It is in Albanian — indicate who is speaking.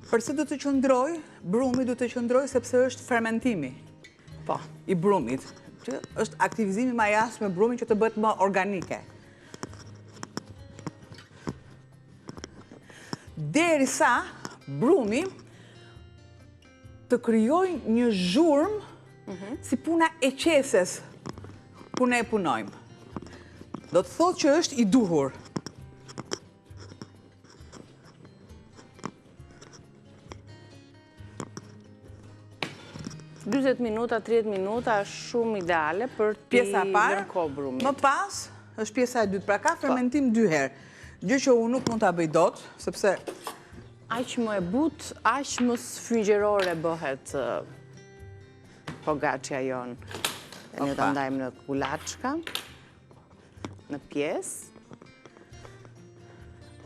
Speaker 1: Përse du të qëndroj, brumi du të qëndroj sepse është fermentimi i brumit, që është aktivizimi ma jashtëm me brumin që të bëhet më organike. Derisa brumi të krijoj një zhurmë si puna e qeses ku ne punojmë. Do të thotë që është i duhur.
Speaker 2: 20 minuta, 30 minuta është shumë ideale për t'i lënë kohë brumit.
Speaker 1: Më pas është pjesa e dytë, pra ka fermentim 2 herë. Gjë që unë nuk mund t'a bëj dot, sepse
Speaker 2: aq më e butë, aq më sfyngjerore bëhet pogaçja jonë. Ne ta ndajmë në kulaçka, në pjesë.